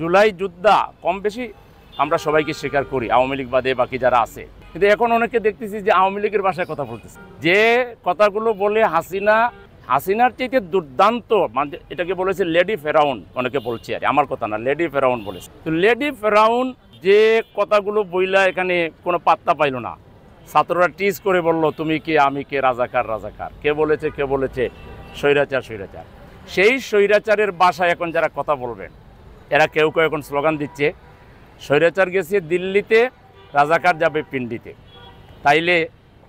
জুলাই যোদ্ধা কম বেশি আমরা সবাইকে স্বীকার করি, আওয়ামী লীগ বাদে বাকি যারা আছে। কিন্তু এখন অনেকে দেখতেছি যে আওয়ামী লীগের ভাষায় কথা বলতেছে, যে কথাগুলো বলে হাসিনার চাইতে দুর্দান্ত, মানে এটাকে বলেছে লেডি ফেরাউন, অনেকে বলছে, আর আমার কথা না, লেডি ফেরাউন বলেছে। তো লেডি ফেরাউন যে কথাগুলো বইলা এখানে কোনো পাত্তা পাইল না, ছাত্ররা টিজ করে বলল তুমি কে আমি কে, রাজাকার রাজাকার, কে বলেছে স্বৈরাচার স্বৈরাচার। সেই স্বৈরাচারের ভাষায় এখন যারা কথা বলবেন, এরা কেউ কেউ এখন স্লোগান দিচ্ছে স্বৈরাচার গেছে দিল্লিতে, রাজাকার যাবে পিন্ডিতে। তাইলে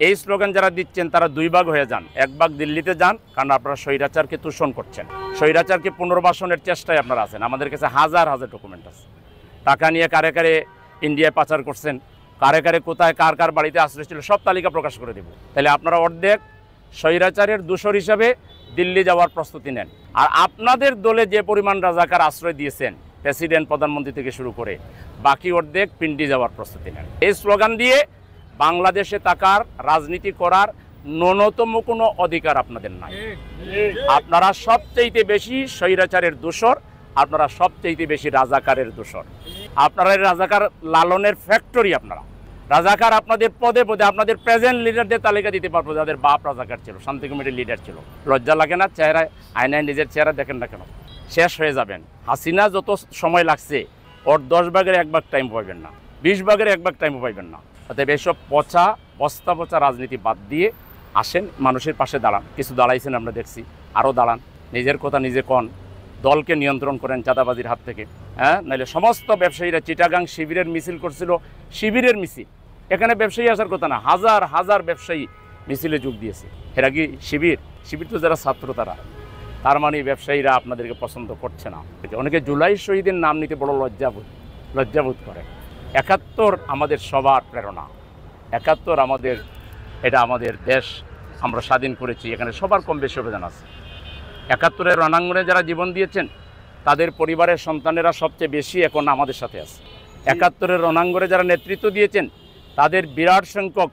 এই স্লোগান যারা দিচ্ছেন তারা দুই ভাগ হয়ে যান, এক ভাগ দিল্লিতে যান, কারণ আপনারা স্বৈরাচারকে তুষণ করছেন, স্বৈরাচারকে পুনর্বাসনের চেষ্টায় আপনারা আছেন। আমাদের কাছে হাজার হাজার ডকুমেন্ট আছে, টাকা নিয়ে কারে কারে ইন্ডিয়ায় পাচার করছেন, কারে কারে কোথায় কার কার বাড়িতে আশ্রয় ছিল, সব তালিকা প্রকাশ করে দেব। তাহলে আপনারা অর্ধেক স্বৈরাচারের দূষর হিসাবে দিল্লি যাওয়ার প্রস্তুতি নেন। আর আপনাদের দলে যে পরিমাণ রাজাকার আশ্রয় দিয়েছেন, প্রেসিডেন্ট প্রধানমন্ত্রী থেকে শুরু করে, বাকি অর্ধেক পিন্ডি যাওয়ার প্রস্তুতি নেন। এই স্লোগান দিয়ে বাংলাদেশে থাকার, রাজনীতি করার ন্যূনতম কোনো অধিকার আপনাদের নাই। আপনারা সবচেয়ে বেশি স্বৈরাচারের দোষর, আপনারা সবচেয়ে বেশি রাজাকারের দোষর। আপনারা রাজাকার লালনের ফ্যাক্টরি। আপনারা রাজাকার আপনাদের পদে পদে, আপনাদের প্রেজেন্ট লিডারদের তালিকা দিতে পারবো যাদের বাপ রাজাকার ছিল, শান্তি কমিটির লিডার ছিল। লজ্জা লাগে না? চেহারায় আয়নায় নিজের চেহারা দেখেন না কেন? শেষ হয়ে যাবেন। হাসিনা যত সময় লাগছে, ওর 10 ভাগের 1 ভাগ টাইম পাইবেন না, 20 ভাগের 1 ভাগ টাইম পাইবেন না। অতএব এসব বস্তা পচা রাজনীতি বাদ দিয়ে আসেন, মানুষের পাশে দাঁড়ান। কিছু দাঁড়াইছেন আমরা দেখছি, আরও দাঁড়ান, নিজের কথা নিজে কন, দলকে নিয়ন্ত্রণ করেন চাঁদাবাজির হাত থেকে। নাহলে সমস্ত ব্যবসায়ীরা চিটাগাং শিবিরের মিছিল করছিল, শিবিরের মিছিল, এখানে ব্যবসায়ী আসার কথা না, হাজার হাজার ব্যবসায়ী মিছিলে যোগ দিয়েছে। এরা কি শিবির তো যারা ছাত্র তার মানে ব্যবসায়ীরা আপনাদেরকে পছন্দ করছে না। অনেকে জুলাই শহীদের নাম নিতে বড় লজ্জাবোধ করে। 71 আমাদের সবার প্রেরণা, 71 এটা আমাদের দেশ, আমরা স্বাধীন করেছি, এখানে সবার কম বেশি অবদান আছে। 71-এর রণাঙ্গনে যারা জীবন দিয়েছেন তাদের পরিবারের সন্তানেরা সবচেয়ে বেশি এখন আমাদের সাথে আছে। 71-এর রণাঙ্গনে যারা নেতৃত্ব দিয়েছেন তাদের বিরাট সংখ্যক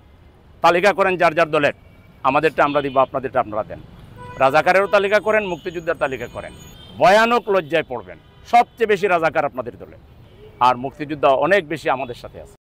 তালিকা করেন যার যার দলের, আমাদেরটা আমরা দিব, আপনাদেরটা আপনারা দেন। রাজাকারেরও তালিকা করেন, মুক্তিযোদ্ধার তালিকা করেন, ভয়ানক লজ্জায় পড়বেন। সবচেয়ে বেশি রাজাকার আপনাদের দলে, আর মুক্তিযোদ্ধা অনেক বেশি আমাদের সাথে আছে।